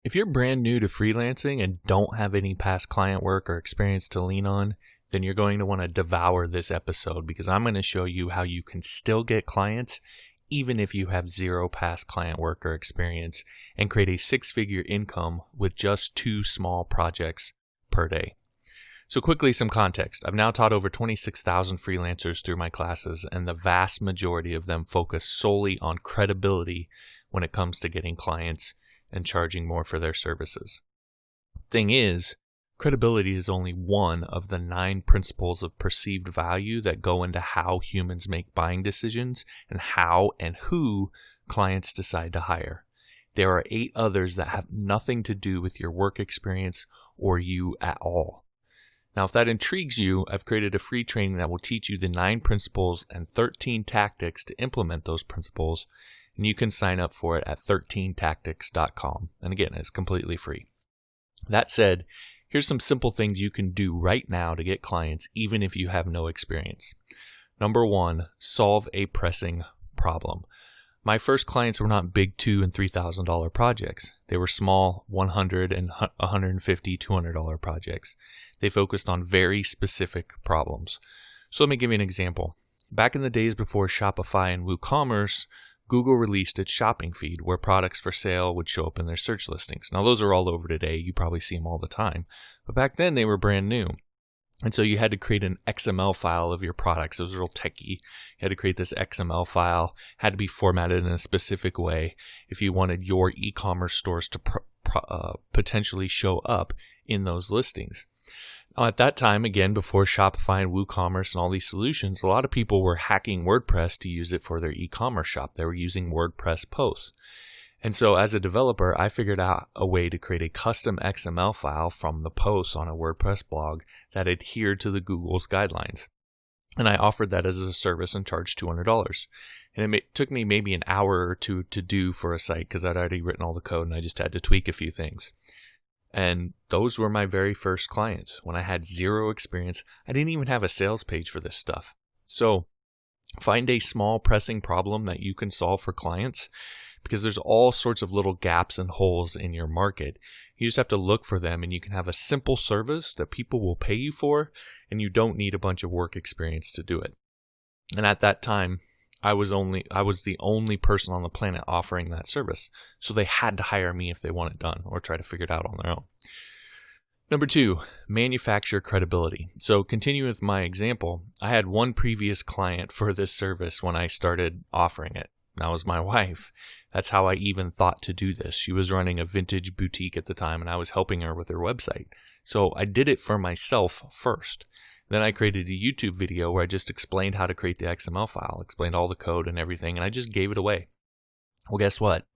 If you're brand new to freelancing and don't have any past client work or experience to lean on, then you're going to want to devour this episode because I'm going to show you how you can still get clients even if you have zero past client work or experience and create a six-figure income with just 2 small projects per day. So quickly, some context. I've now taught over 26,000 freelancers through my classes, and the vast majority of them focus solely on credibility when it comes to getting clients and charging more for their services. Thing is, credibility is only one of the 9 principles of perceived value that go into how humans make buying decisions and how and who clients decide to hire. There are 8 others that have nothing to do with your work experience or you at all. Now, if that intrigues you, I've created a free training that will teach you the 9 principles and 13 tactics to implement those principles, and you can sign up for it at 13tactics.com. And again, it's completely free. That said, here's some simple things you can do right now to get clients even if you have no experience. Number 1, solve a pressing problem. My first clients were not big $2,000 and $3,000 projects. They were small $100 and $150, $200 projects. They focused on very specific problems. So let me give you an example. Back in the days before Shopify and WooCommerce, Google released its shopping feed where products for sale would show up in their search listings. Now, those are all over today. You probably see them all the time. But back then, they were brand new. And so you had to create an XML file of your products. It was real techy. You had to create this XML file, had to be formatted in a specific way if you wanted your e-commerce stores to potentially show up in those listings. Now, at that time, again, before Shopify and WooCommerce and all these solutions, a lot of people were hacking WordPress to use it for their e-commerce shop. They were using WordPress posts. And so as a developer, I figured out a way to create a custom XML file from the posts on a WordPress blog that adhered to the Google's guidelines. And I offered that as a service and charged $200. And it took me maybe an hour or two to do for a site because I'd already written all the code and I just had to tweak a few things. And those were my very first clients. When I had zero experience, I didn't even have a sales page for this stuff. So find a small pressing problem that you can solve for clients because there's all sorts of little gaps and holes in your market. You just have to look for them and you can have a simple service that people will pay you for and you don't need a bunch of work experience to do it. And at that time, I was the only person on the planet offering that service. So they had to hire me if they want it done or try to figure it out on their own. Number 2, manufacture credibility. So continuing with my example, I had one previous client for this service when I started offering it. That was my wife. That's how I even thought to do this. She was running a vintage boutique at the time and I was helping her with her website. So I did it for myself first. Then I created a YouTube video where I just explained how to create the XML file, explained all the code and everything, and I just gave it away. Well, guess what?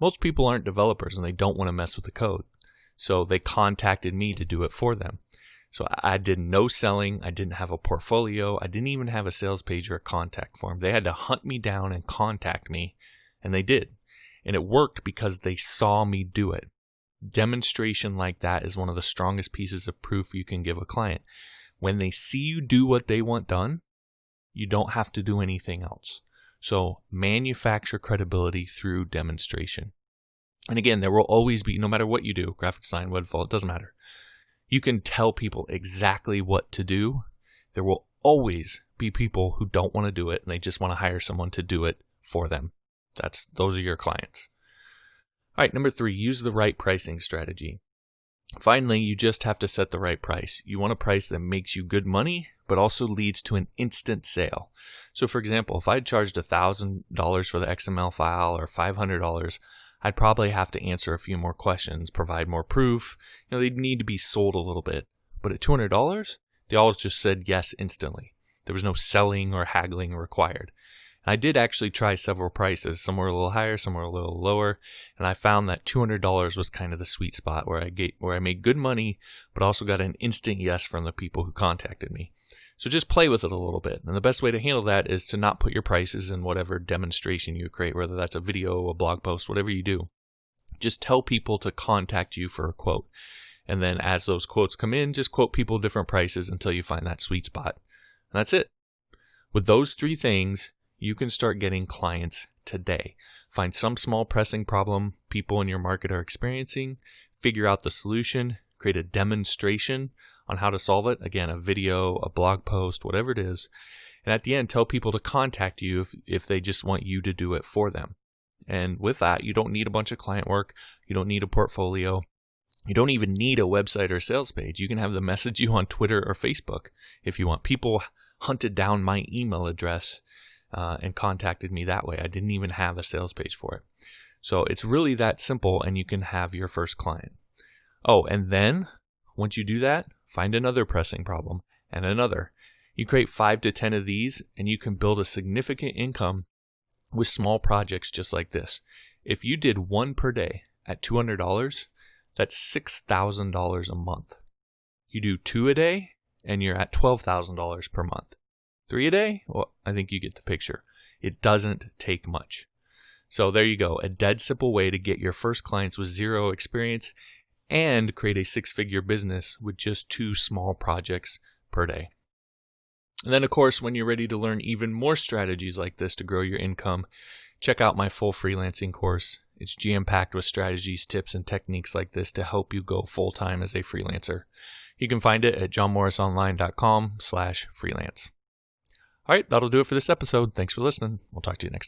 Most people aren't developers and they don't want to mess with the code. So they contacted me to do it for them. So I did no selling. I didn't have a portfolio. I didn't even have a sales page or a contact form. They had to hunt me down and contact me, and they did. And it worked because they saw me do it. Demonstration like that is one of the strongest pieces of proof you can give a client. When they see you do what they want done, you don't have to do anything else. So manufacture credibility through demonstration. And again, there will always be, no matter what you do, graphic design, web development, it doesn't matter. You can tell people exactly what to do. There will always be people who don't want to do it and they just want to hire someone to do it for them. Those are your clients. All right, number 3, use the right pricing strategy. Finally, you just have to set the right price. You want a price that makes you good money, but also leads to an instant sale. So for example, if I charged $1,000 for the XML file or $500, I'd probably have to answer a few more questions, provide more proof. They'd need to be sold a little bit. But at $200, they all just said yes instantly. There was no selling or haggling required. I did actually try several prices. Some were a little higher, some were a little lower, and I found that $200 was kind of the sweet spot where I made good money, but also got an instant yes from the people who contacted me. So just play with it a little bit. And the best way to handle that is to not put your prices in whatever demonstration you create, whether that's a video, a blog post, whatever you do. Just tell people to contact you for a quote. And then as those quotes come in, just quote people different prices until you find that sweet spot. And that's it. With those 3 things, you can start getting clients today. Find some small pressing problem people in your market are experiencing, figure out the solution, create a demonstration on how to solve it. Again, a video, a blog post, whatever it is. And at the end, tell people to contact you if they just want you to do it for them. And with that, you don't need a bunch of client work. You don't need a portfolio. You don't even need a website or sales page. You can have them message you on Twitter or Facebook if you want. People hunted down my email address and contacted me that way. I didn't even have a sales page for it. So it's really that simple, and you can have your first client. Oh, and then once you do that, find another pressing problem and another. You create 5 to 10 of these, and you can build a significant income with small projects just like this. If you did one per day at $200, that's $6,000 a month. You do 2 a day, and you're at $12,000 per month. 3 a day? Well, I think you get the picture. It doesn't take much. So there you go, a dead simple way to get your first clients with zero experience and create a 6-figure business with just 2 small projects per day. And then, of course, when you're ready to learn even more strategies like this to grow your income, check out my full freelancing course. It's jam-packed with strategies, tips, and techniques like this to help you go full-time as a freelancer. You can find it at johnmorrisonline.com/freelance. All right, that'll do it for this episode. Thanks for listening. We'll talk to you next time.